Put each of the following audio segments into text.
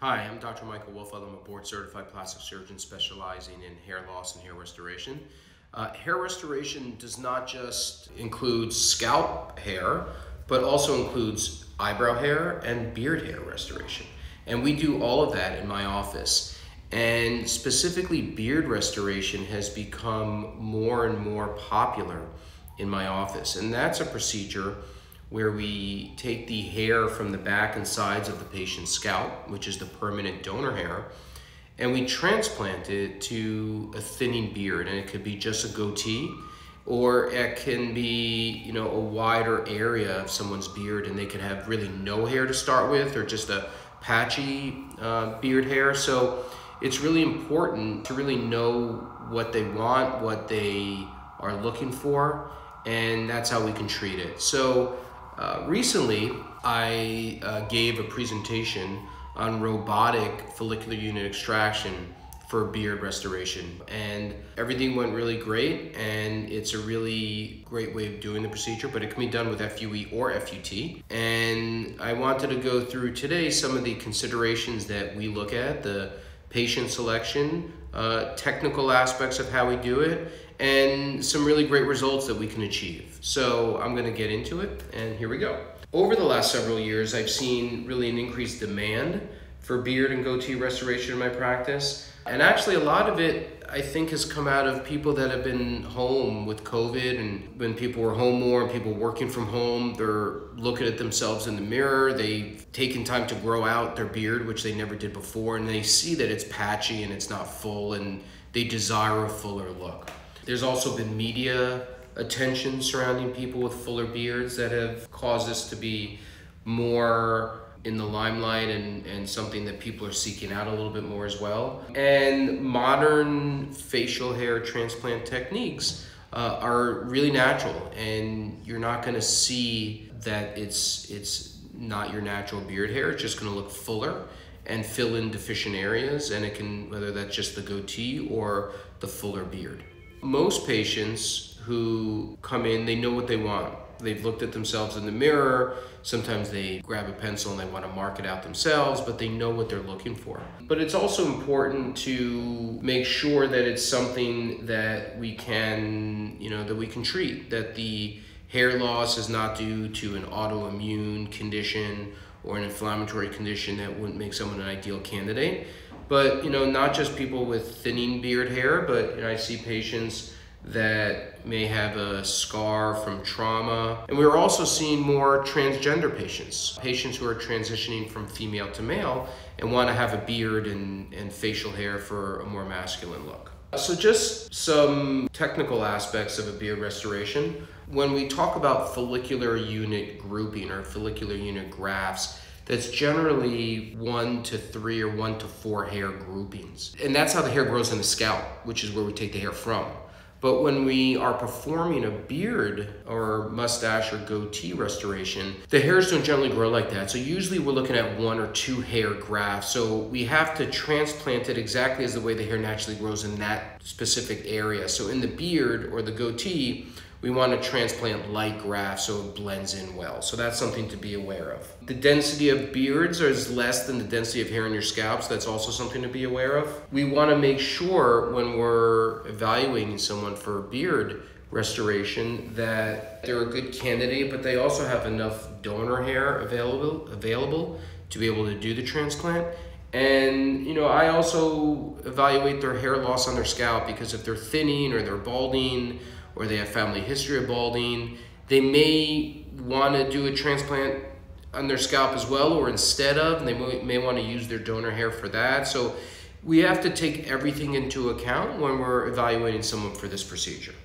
Hi, I'm Dr. Michael Wolfeld. I'm a board-certified plastic surgeon specializing in hair loss and hair restoration. Hair restoration does not just include scalp hair, but also includes eyebrow hair and beard hair restoration. And we do all of that in my office. And specifically, beard restoration has become more and more popular in my office. And that's a procedure where we take the hair from the back and sides of the patient's scalp, which is the permanent donor hair, and we transplant it to a thinning beard. And it could be just a goatee, or it can be, a wider area of someone's beard, and they could have really no hair to start with, or just a patchy beard hair. So it's really important to really know what they want, what they are looking for, and that's how we can treat it. So recently, I gave a presentation on robotic follicular unit extraction for beard restoration, and everything went really great, and it's a really great way of doing the procedure, but it can be done with FUE or FUT. And I wanted to go through today some of the considerations that we look at, the patient selection, technical aspects of how we do it, and some really great results that we can achieve. So I'm gonna get into it, and here we go. Over the last several years, I've seen really an increased demand for beard and goatee restoration in my practice. And actually a lot of it, I think, has come out of people that have been home with COVID, and when people were home more and people working from home, they're looking at themselves in the mirror, they've taken time to grow out their beard, which they never did before, and they see that it's patchy and it's not full, and they desire a fuller look. There's also been media attention surrounding people with fuller beards that have caused us to be more in the limelight, and something that people are seeking out a little bit more as well. And modern facial hair transplant techniques are really natural, and you're not gonna see that it's not your natural beard hair. It's just gonna look fuller and fill in deficient areas, and it can, whether that's just the goatee or the fuller beard. Most patients who come in, they know what they want. They've looked at themselves in the mirror. Sometimes they grab a pencil and they want to mark it out themselves, but they know what they're looking for. But it's also important to make sure that it's something that we can, that we can treat, that the hair loss is not due to an autoimmune condition or an inflammatory condition that wouldn't make someone an ideal candidate. But, not just people with thinning beard hair, but I see patients that may have a scar from trauma. And we're also seeing more transgender patients who are transitioning from female to male and want to have a beard and facial hair for a more masculine look. So just some technical aspects of a beard restoration. When we talk about follicular unit grouping or follicular unit grafts, that's generally 1 to 3 or 1 to 4 hair groupings. And that's how the hair grows in the scalp, which is where we take the hair from. But when we are performing a beard or mustache or goatee restoration, the hairs don't generally grow like that. So usually we're looking at 1 or 2 hair grafts. So we have to transplant it exactly as the way the hair naturally grows in that specific area. So in the beard or the goatee, we want to transplant light grafts so it blends in well. So that's something to be aware of. The density of beards is less than the density of hair on your scalp, so that's also something to be aware of. We want to make sure when we're evaluating someone for beard restoration that they're a good candidate, but they also have enough donor hair available to be able to do the transplant. And I also evaluate their hair loss on their scalp, because if they're thinning or they're balding, or they have family history of balding, they may want to do a transplant on their scalp as well, or instead of, and they may want to use their donor hair for that. So we have to take everything into account when we're evaluating someone for this procedure.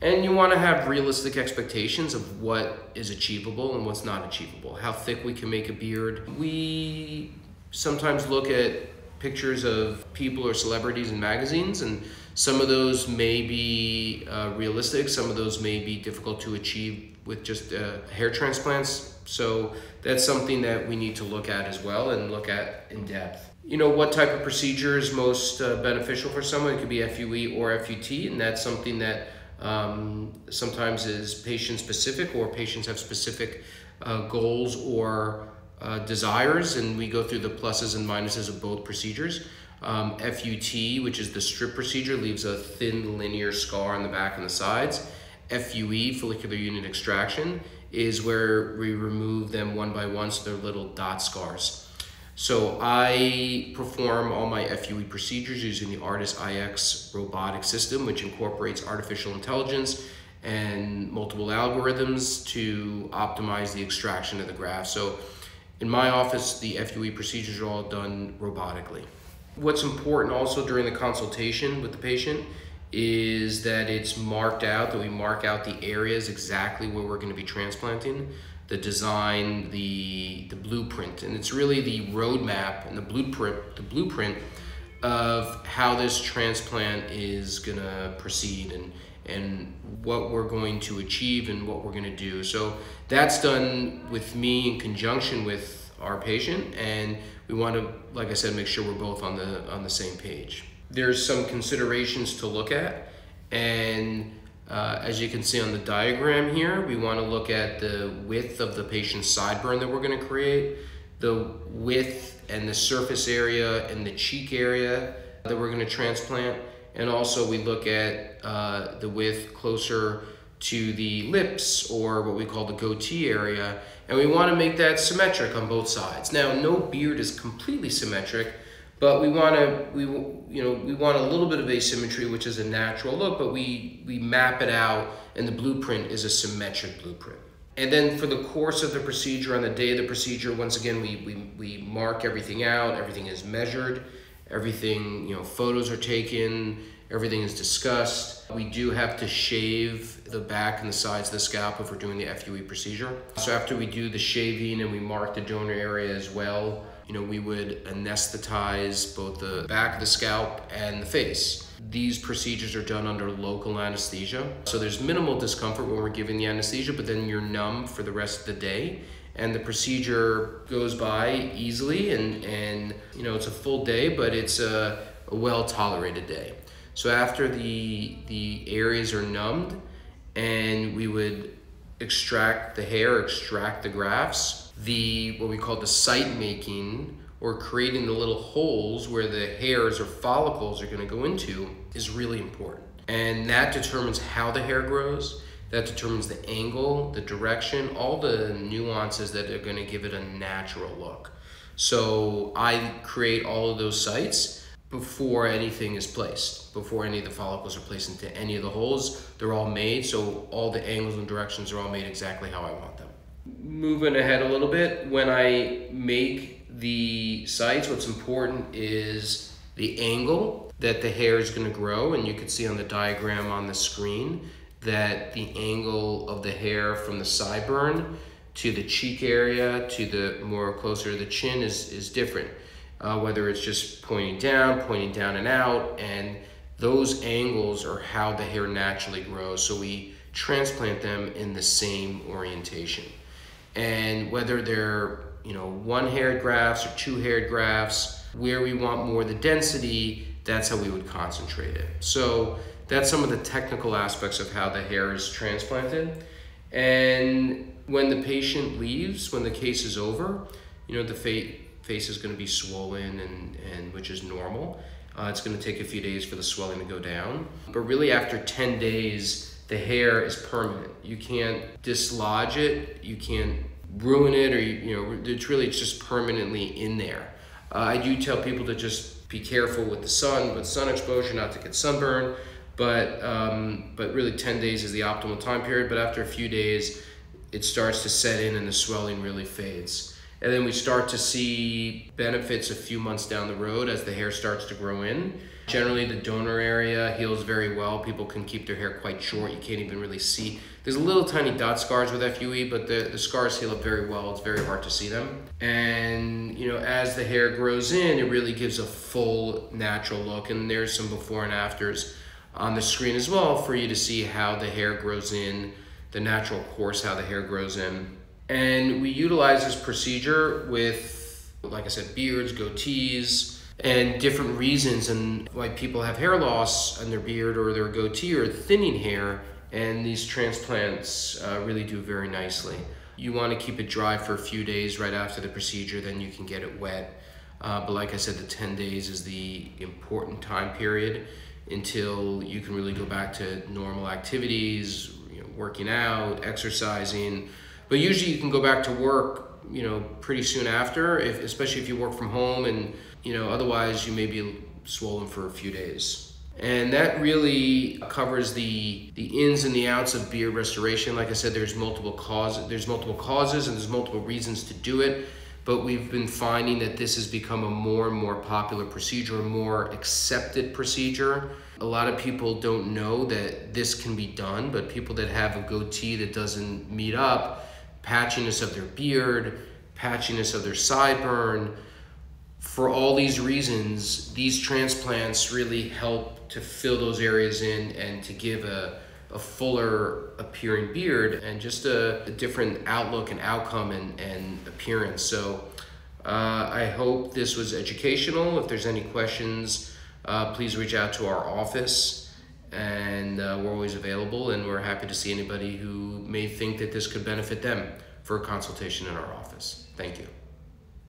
And you want to have realistic expectations of what is achievable and what's not achievable, how thick we can make a beard. We sometimes look at pictures of people or celebrities in magazines, and some of those may be realistic, some of those may be difficult to achieve with just hair transplants. So that's something that we need to look at as well, and look at in depth. What type of procedure is most beneficial for someone? It could be FUE or FUT, and that's something that sometimes is patient specific, or patients have specific goals or desires, and we go through the pluses and minuses of both procedures. FUT, which is the strip procedure, leaves a thin linear scar on the back and the sides. FUE, follicular unit extraction, is where we remove them one by one, so they're little dot scars. So I perform all my FUE procedures using the ARTIS iX robotic system, which incorporates artificial intelligence and multiple algorithms to optimize the extraction of the graft. So in my office, the FUE procedures are all done robotically. What's important also during the consultation with the patient is that it's marked out, that we mark out the areas exactly where we're going to be transplanting, the design, the blueprint, and it's really the roadmap and the blueprint of how this transplant is going to proceed and what we're going to achieve and what we're going to do. So that's done with me in conjunction with our patient, and we want to, like I said, make sure we're both on the same page. There's some considerations to look at, and as you can see on the diagram here, we want to look at the width of the patient's sideburn that we're going to create, the width and the surface area and the cheek area that we're going to transplant, and also we look at the width closer to the lips, or what we call the goatee area, and we want to make that symmetric on both sides. Now, no beard is completely symmetric, but we want a little bit of asymmetry, which is a natural look, but we map it out, and the blueprint is a symmetric blueprint. And then for the course of the procedure, on the day of the procedure, once again, we mark everything out, everything is measured, everything, photos are taken, everything is discussed. We do have to shave the back and the sides of the scalp if we're doing the FUE procedure. So after we do the shaving and we mark the donor area as well, we would anesthetize both the back of the scalp and the face. These procedures are done under local anesthesia. So there's minimal discomfort when we're giving the anesthesia, but then you're numb for the rest of the day. And the procedure goes by easily, and it's a full day, but it's a well-tolerated day. So after the areas are numbed, and we would extract the hair, extract the grafts, what we call the site making, or creating the little holes where the hairs or follicles are going to go into, is really important. And that determines how the hair grows, that determines the angle, the direction, all the nuances that are going to give it a natural look. So I create all of those sites before anything is placed, before any of the follicles are placed into any of the holes. They're all made, so all the angles and directions are all made exactly how I want them. Moving ahead a little bit, when I make the sites, what's important is the angle that the hair is going to grow, and you can see on the diagram on the screen that the angle of the hair from the sideburn to the cheek area to the more closer to the chin is different. Whether it's just pointing down and out, and those angles are how the hair naturally grows. So we transplant them in the same orientation. And whether they're, one-haired grafts or two-haired grafts, where we want more of the density, that's how we would concentrate it. So that's some of the technical aspects of how the hair is transplanted. And when the patient leaves, when the case is over, the face is going to be swollen, and which is normal. It's going to take a few days for the swelling to go down. But really after 10 days, the hair is permanent. You can't dislodge it, you can't ruin it, or it's just permanently in there. I do tell people to just be careful with sun exposure, not to get sunburn, but really 10 days is the optimal time period. But after a few days, it starts to set in and the swelling really fades. And then we start to see benefits a few months down the road as the hair starts to grow in. Generally, the donor area heals very well. People can keep their hair quite short. You can't even really see. There's a little tiny dot scars with FUE, but the scars heal up very well. It's very hard to see them. And, as the hair grows in, it really gives a full natural look. And there's some before and afters on the screen as well for you to see how the hair grows in, the natural course, how the hair grows in. And we utilize this procedure with, like I said, beards, goatees, and different reasons and why people have hair loss on their beard or their goatee or thinning hair, and these transplants really do very nicely. You want to keep it dry for a few days right after the procedure, then you can get it wet. But like I said, the 10 days is the important time period until you can really go back to normal activities, working out, exercising. But usually you can go back to work, pretty soon after, especially if you work from home, and otherwise you may be swollen for a few days. And that really covers the ins and the outs of beard restoration. Like I said, there's multiple causes and there's multiple reasons to do it. But we've been finding that this has become a more and more popular procedure, a more accepted procedure. A lot of people don't know that this can be done, but people that have a goatee that doesn't meet up, patchiness of their beard, patchiness of their sideburn, for all these reasons, these transplants really help to fill those areas in and to give a fuller appearing beard and just a different outlook and outcome and appearance. So I hope this was educational. If there's any questions, please reach out to our office, and we're always available, and we're happy to see anybody who may think that this could benefit them for a consultation in our office. Thank you.